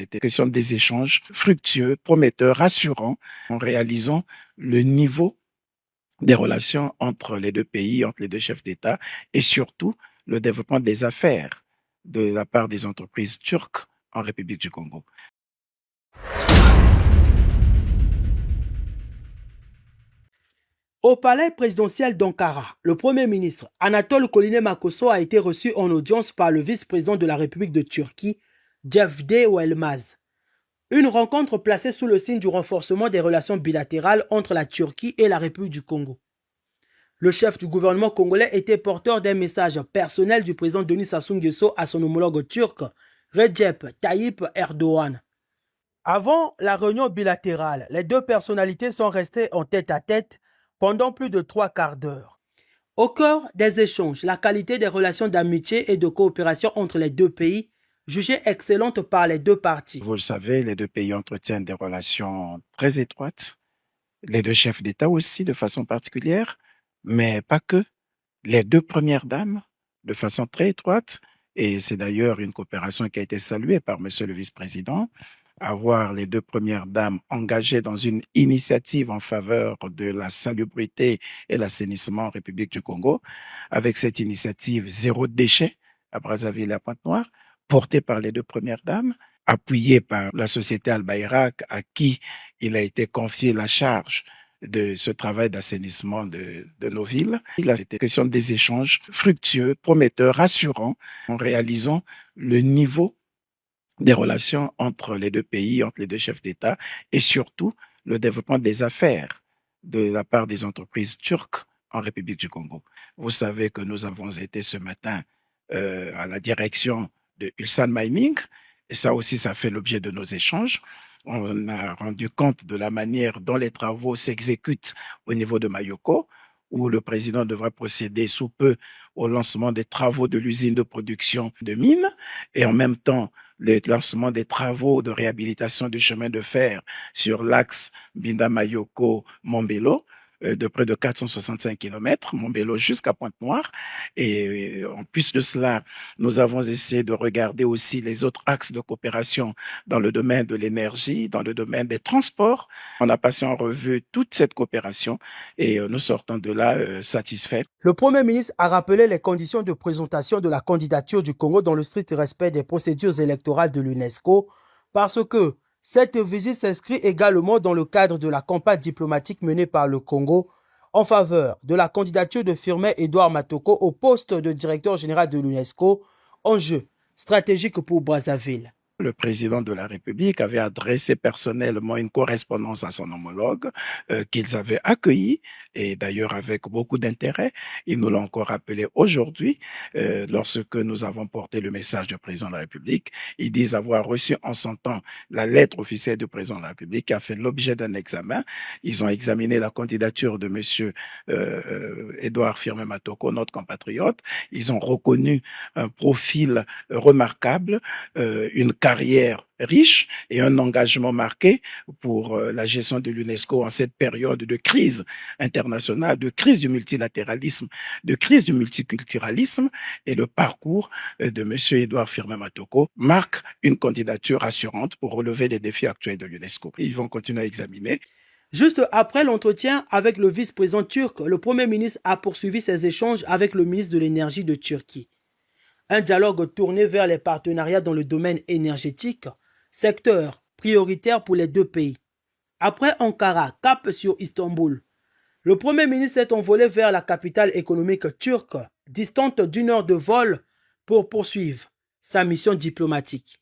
C'était question des échanges fructueux, prometteurs, rassurants, en réalisant le niveau des relations entre les deux pays, entre les deux chefs d'État, et surtout le développement des affaires de la part des entreprises turques en République du Congo. Au palais présidentiel d'Ankara, le Premier ministre Anatol Koline-Makosso a été reçu en audience par le vice-président de la République de Turquie, Cevdet Yılmaz. Une rencontre placée sous le signe du renforcement des relations bilatérales entre la Turquie et la République du Congo. Le chef du gouvernement congolais était porteur d'un message personnel du président Denis Sassou Nguesso à son homologue turc, Recep Tayyip Erdogan. Avant la réunion bilatérale, les deux personnalités sont restées en tête-à-tête pendant plus de 3 quarts d'heure. Au cœur des échanges, la qualité des relations d'amitié et de coopération entre les deux pays, jugée excellente par les deux parties. Vous le savez, les deux pays entretiennent des relations très étroites, les deux chefs d'État aussi de façon particulière, mais pas que. Les deux premières dames de façon très étroite, et c'est d'ailleurs une coopération qui a été saluée par monsieur le vice-président, avoir les deux premières dames engagées dans une initiative en faveur de la salubrité et l'assainissement en République du Congo, avec cette initiative Zéro déchet à Brazzaville et à Pointe-Noire, portée par les deux premières dames, appuyée par la société Al-Bayrak, à qui il a été confié la charge de ce travail d'assainissement de nos villes. Il a été question des échanges fructueux, prometteurs, rassurants, en réalisant le niveau des relations entre les deux pays, entre les deux chefs d'État, et surtout le développement des affaires de la part des entreprises turques en République du Congo. Vous savez que nous avons été ce matin à la direction de Ulsan Mining, et ça aussi, ça fait l'objet de nos échanges. On a rendu compte de la manière dont les travaux s'exécutent au niveau de Mayoko, où le président devra procéder sous peu au lancement des travaux de l'usine de production de mines, et en même temps, le lancement des travaux de réhabilitation du chemin de fer sur l'axe Binda-Mayoko-Mombelo, de près de 465 km, Mombelo jusqu'à Pointe-Noire. Et en plus de cela, nous avons essayé de regarder aussi les autres axes de coopération dans le domaine de l'énergie, dans le domaine des transports. On a passé en revue toute cette coopération et nous sortons de là satisfaits. Le Premier ministre a rappelé les conditions de présentation de la candidature du Congo dans le strict respect des procédures électorales de l'UNESCO parce que cette visite s'inscrit également dans le cadre de la campagne diplomatique menée par le Congo en faveur de la candidature de Firmin Edouard Matoko au poste de directeur général de l'UNESCO, enjeu stratégique pour Brazzaville. Le président de la République avait adressé personnellement une correspondance à son homologue qu'ils avaient accueilli et d'ailleurs avec beaucoup d'intérêt. Ils nous l'ont encore rappelé aujourd'hui lorsque nous avons porté le message du président de la République. Ils disent avoir reçu en son temps la lettre officielle du président de la République qui a fait l'objet d'un examen. Ils ont examiné la candidature de monsieur Edouard Firmin Matoko, notre compatriote. Ils ont reconnu un profil remarquable, une carrière riche et un engagement marqué pour la gestion de l'UNESCO en cette période de crise internationale, de crise du multilatéralisme, de crise du multiculturalisme. Et le parcours de M. Edouard Firmin Matoko marque une candidature rassurante pour relever les défis actuels de l'UNESCO. Ils vont continuer à examiner. Juste après l'entretien avec le vice-président turc, le Premier ministre a poursuivi ses échanges avec le ministre de l'Énergie de Turquie. Un dialogue tourné vers les partenariats dans le domaine énergétique, secteur prioritaire pour les deux pays. Après Ankara, cap sur Istanbul, le Premier ministre s'est envolé vers la capitale économique turque, distante d'1 heure de vol, pour poursuivre sa mission diplomatique.